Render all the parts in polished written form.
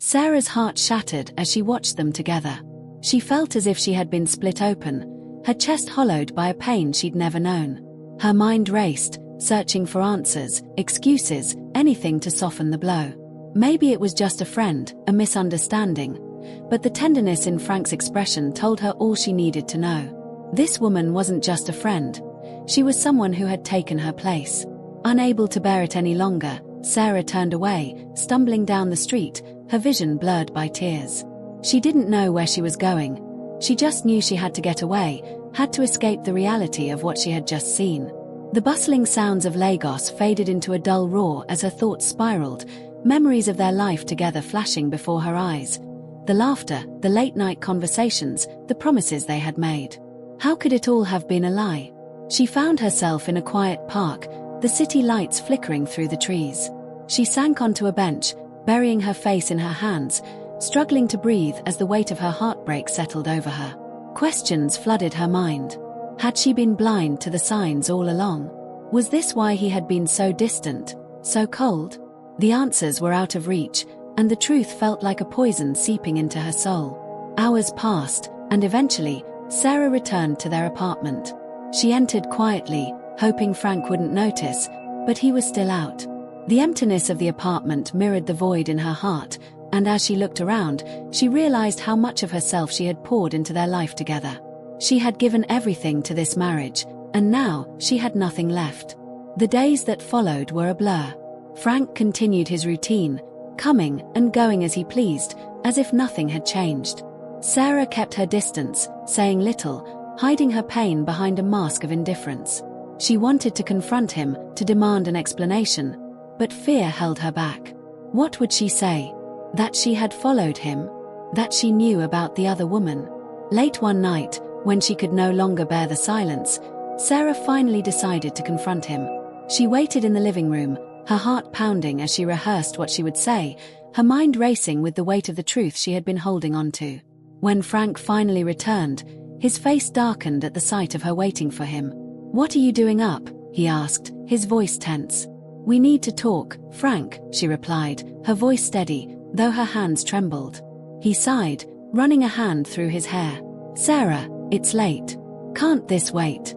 Sarah's heart shattered as she watched them together. She felt as if she had been split open, her chest hollowed by a pain she'd never known. Her mind raced, searching for answers, excuses, anything to soften the blow. Maybe it was just a friend, a misunderstanding. But the tenderness in Frank's expression told her all she needed to know. This woman wasn't just a friend. She was someone who had taken her place. Unable to bear it any longer, Sarah turned away, stumbling down the street, her vision blurred by tears. She didn't know where she was going. She just knew she had to get away, had to escape the reality of what she had just seen. The bustling sounds of Lagos faded into a dull roar as her thoughts spiraled, memories of their life together flashing before her eyes. The laughter, the late-night conversations, the promises they had made. How could it all have been a lie? She found herself in a quiet park, the city lights flickering through the trees. She sank onto a bench, burying her face in her hands, struggling to breathe as the weight of her heartbreak settled over her. Questions flooded her mind. Had she been blind to the signs all along? Was this why he had been so distant, so cold? The answers were out of reach, and the truth felt like a poison seeping into her soul. Hours passed, and eventually, Sarah returned to their apartment. She entered quietly, hoping Frank wouldn't notice, but he was still out. The emptiness of the apartment mirrored the void in her heart, and as she looked around, she realized how much of herself she had poured into their life together. She had given everything to this marriage, and now she had nothing left. The days that followed were a blur. Frank continued his routine, coming and going as he pleased, as if nothing had changed. Sarah kept her distance, saying little, hiding her pain behind a mask of indifference. She wanted to confront him, to demand an explanation, but fear held her back. What would she say? That she had followed him? That she knew about the other woman? Late one night, when she could no longer bear the silence, Sarah finally decided to confront him. She waited in the living room, her heart pounding as she rehearsed what she would say, her mind racing with the weight of the truth she had been holding on to. When Frank finally returned, his face darkened at the sight of her waiting for him. "What are you doing up?" he asked, his voice tense. "We need to talk, Frank," she replied, her voice steady, though her hands trembled. He sighed, running a hand through his hair. "Sarah, it's late. Can't this wait?"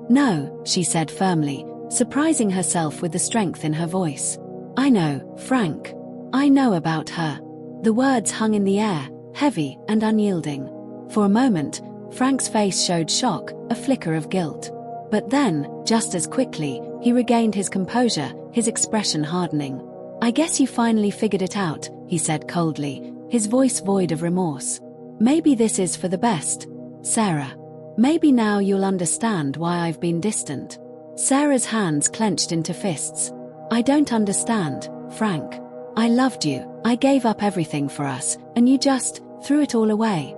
"No," she said firmly, surprising herself with the strength in her voice. "I know, Frank. I know about her." The words hung in the air, heavy and unyielding. For a moment, Frank's face showed shock, a flicker of guilt. But then, just as quickly, he regained his composure, his expression hardening. "I guess you finally figured it out," he said coldly, his voice void of remorse. "Maybe this is for the best, Sarah. Maybe now you'll understand why I've been distant." Sarah's hands clenched into fists. "I don't understand, Frank. I loved you, I gave up everything for us, and you just threw it all away."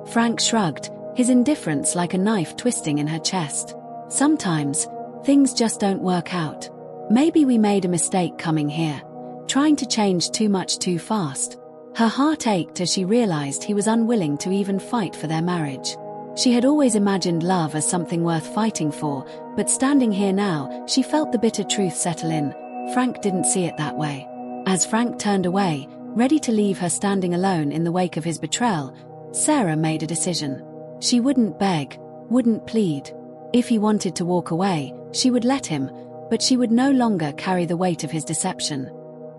Frank shrugged, his indifference like a knife twisting in her chest. "Sometimes, things just don't work out. Maybe we made a mistake coming here, trying to change too much too fast." Her heart ached as she realized he was unwilling to even fight for their marriage. She had always imagined love as something worth fighting for, but standing here now, she felt the bitter truth settle in. Frank didn't see it that way. As Frank turned away, ready to leave her standing alone in the wake of his betrayal, Sarah made a decision. She wouldn't beg, wouldn't plead. If he wanted to walk away, she would let him, but she would no longer carry the weight of his deception.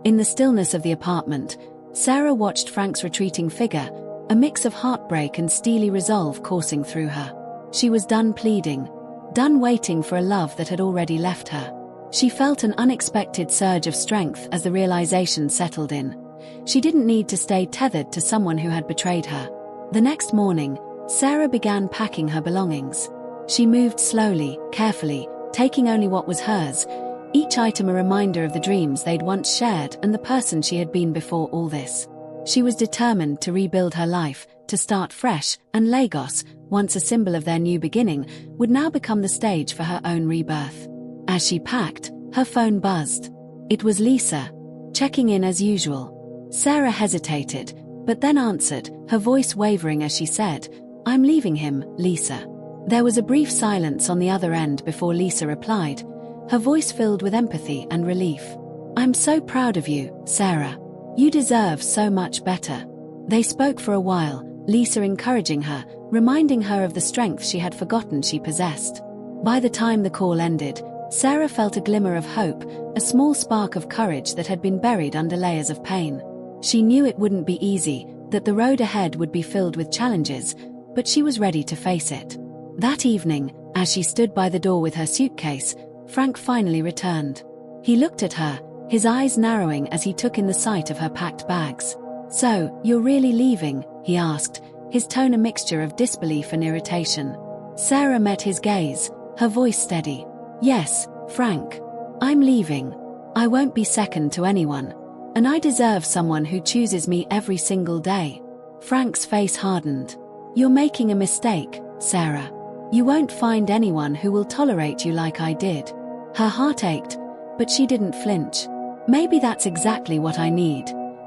In the stillness of the apartment, Sarah watched Frank's retreating figure, a mix of heartbreak and steely resolve coursing through her. She was done pleading, done waiting for a love that had already left her. She felt an unexpected surge of strength as the realization settled in. She didn't need to stay tethered to someone who had betrayed her. The next morning, Sarah began packing her belongings. She moved slowly, carefully, taking only what was hers, each item a reminder of the dreams they'd once shared and the person she had been before all this. She was determined to rebuild her life, to start fresh, and Lagos, once a symbol of their new beginning, would now become the stage for her own rebirth. As she packed, her phone buzzed. It was Lisa, checking in as usual. Sarah hesitated, but then answered, her voice wavering as she said, "I'm leaving him, Lisa." There was a brief silence on the other end before Lisa replied, her voice filled with empathy and relief. "I'm so proud of you, Sarah. You deserve so much better." They spoke for a while, Lisa encouraging her, reminding her of the strength she had forgotten she possessed. By the time the call ended, Sarah felt a glimmer of hope, a small spark of courage that had been buried under layers of pain. She knew it wouldn't be easy, that the road ahead would be filled with challenges, but she was ready to face it. That evening, as she stood by the door with her suitcase, Frank finally returned. He looked at her, his eyes narrowing as he took in the sight of her packed bags. "So, you're really leaving?" he asked, his tone a mixture of disbelief and irritation. Sarah met his gaze, her voice steady. "Yes, Frank. I'm leaving. I won't be second to anyone. And I deserve someone who chooses me every single day." Frank's face hardened. "You're making a mistake, Sarah. You won't find anyone who will tolerate you like I did." Her heart ached, but she didn't flinch. "Maybe that's exactly what I need.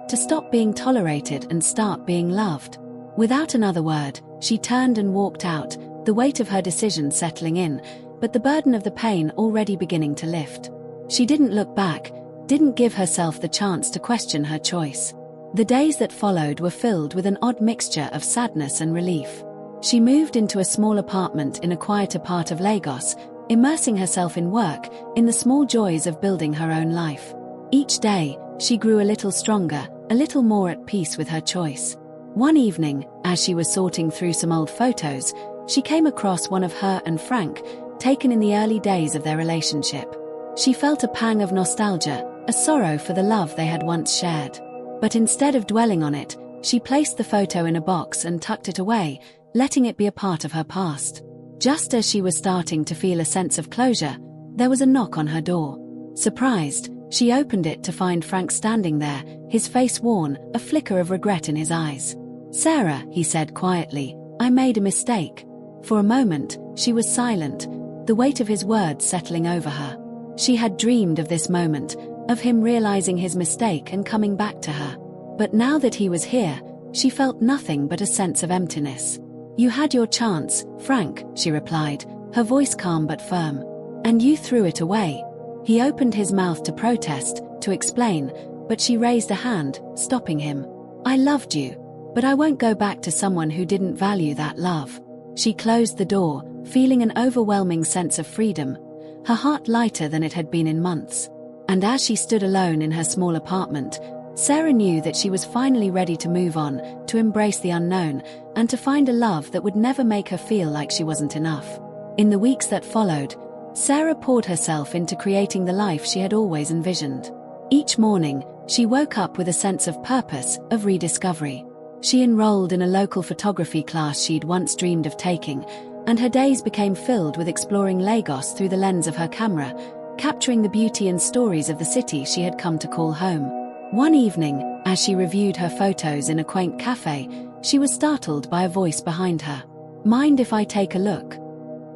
To stop being tolerated and start being loved." Without another word, she turned and walked out, the weight of her decision settling in, but the burden of the pain already beginning to lift. She didn't look back, didn't give herself the chance to question her choice. The days that followed were filled with an odd mixture of sadness and relief. She moved into a small apartment in a quieter part of Lagos, immersing herself in work, in the small joys of building her own life. Each day, she grew a little stronger, a little more at peace with her choice. One evening, as she was sorting through some old photos, she came across one of her and Frank, taken in the early days of their relationship. She felt a pang of nostalgia, a sorrow for the love they had once shared. But instead of dwelling on it, she placed the photo in a box and tucked it away, letting it be a part of her past. Just as she was starting to feel a sense of closure, there was a knock on her door. Surprised, she opened it to find Frank standing there, his face worn, a flicker of regret in his eyes. "Sarah," he said quietly, "I made a mistake." For a moment, she was silent, the weight of his words settling over her. She had dreamed of this moment, of him realizing his mistake and coming back to her. But now that he was here, she felt nothing but a sense of emptiness. "You had your chance, Frank," she replied, her voice calm but firm. "And you threw it away." He opened his mouth to protest, to explain, but she raised a hand, stopping him. "I loved you. But I won't go back to someone who didn't value that love." She closed the door, feeling an overwhelming sense of freedom, her heart lighter than it had been in months. And as she stood alone in her small apartment, Sarah knew that she was finally ready to move on, to embrace the unknown, and to find a love that would never make her feel like she wasn't enough. In the weeks that followed, Sarah poured herself into creating the life she had always envisioned. Each morning, she woke up with a sense of purpose, of rediscovery. She enrolled in a local photography class she'd once dreamed of taking, and her days became filled with exploring Lagos through the lens of her camera, capturing the beauty and stories of the city she had come to call home. One evening, as she reviewed her photos in a quaint cafe, she was startled by a voice behind her. "Mind if I take a look?"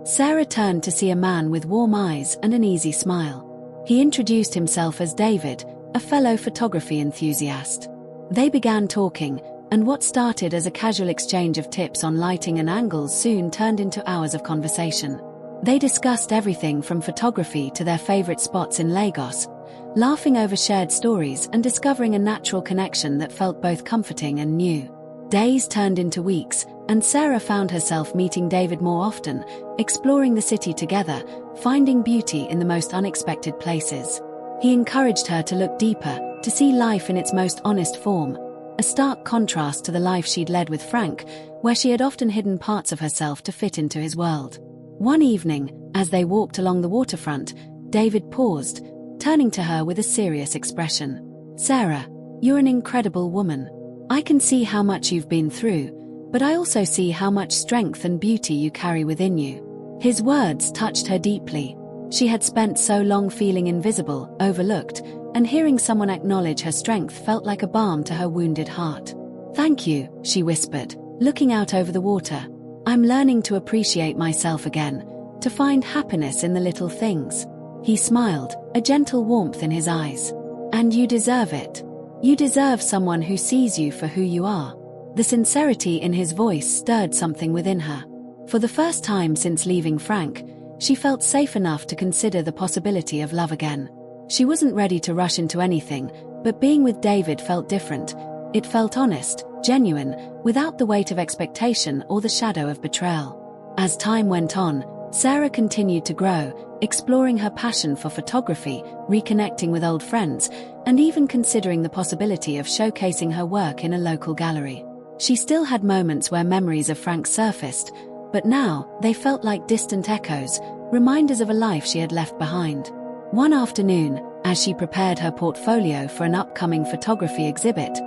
Sarah turned to see a man with warm eyes and an easy smile. He introduced himself as David, a fellow photography enthusiast. They began talking, and what started as a casual exchange of tips on lighting and angles soon turned into hours of conversation. They discussed everything from photography to their favorite spots in Lagos, laughing over shared stories and discovering a natural connection that felt both comforting and new. Days turned into weeks, and Sarah found herself meeting David more often, exploring the city together, finding beauty in the most unexpected places. He encouraged her to look deeper, to see life in its most honest form, a stark contrast to the life she'd led with Frank, where she had often hidden parts of herself to fit into his world. One evening, as they walked along the waterfront, David paused, turning to her with a serious expression. "Sarah, you're an incredible woman. I can see how much you've been through, but I also see how much strength and beauty you carry within you." His words touched her deeply. She had spent so long feeling invisible, overlooked, and hearing someone acknowledge her strength felt like a balm to her wounded heart. "Thank you," she whispered, looking out over the water. "I'm learning to appreciate myself again, to find happiness in the little things." He smiled, a gentle warmth in his eyes. "And you deserve it. You deserve someone who sees you for who you are." The sincerity in his voice stirred something within her. For the first time since leaving Frank, she felt safe enough to consider the possibility of love again. She wasn't ready to rush into anything, But being with David felt different. It felt honest, genuine, without the weight of expectation or the shadow of betrayal. As time went on, Sarah continued to grow, exploring her passion for photography, reconnecting with old friends, and even considering the possibility of showcasing her work in a local gallery. She still had moments where memories of Frank surfaced, but now they felt like distant echoes, reminders of a life she had left behind. One afternoon, as she prepared her portfolio for an upcoming photography exhibit,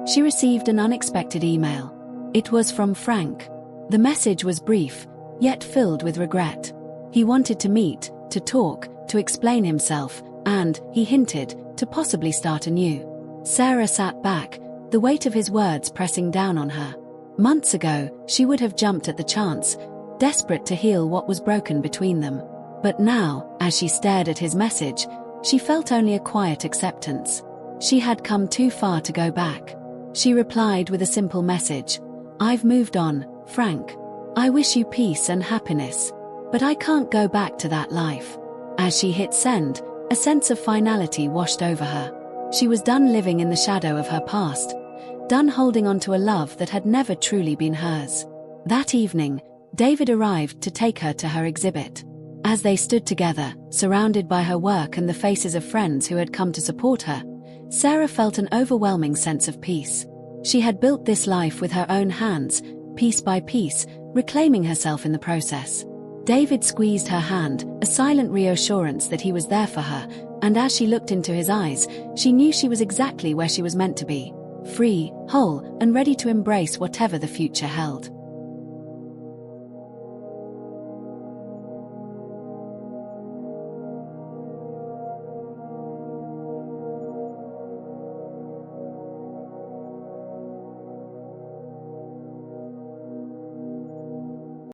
she received an unexpected email. It was from Frank. The message was brief, yet filled with regret. He wanted to meet, to talk, to explain himself, and, he hinted, to possibly start anew. Sarah sat back, the weight of his words pressing down on her. Months ago, she would have jumped at the chance, desperate to heal what was broken between them. But now, as she stared at his message, she felt only a quiet acceptance. She had come too far to go back. She replied with a simple message. "I've moved on, Frank. I wish you peace and happiness. But I can't go back to that life." As she hit send, a sense of finality washed over her. She was done living in the shadow of her past, done holding on to a love that had never truly been hers. That evening, David arrived to take her to her exhibit. As they stood together, surrounded by her work and the faces of friends who had come to support her, Sarah felt an overwhelming sense of peace. She had built this life with her own hands, piece by piece, reclaiming herself in the process. David squeezed her hand, a silent reassurance that he was there for her, and as she looked into his eyes, she knew she was exactly where she was meant to be, free, whole, and ready to embrace whatever the future held.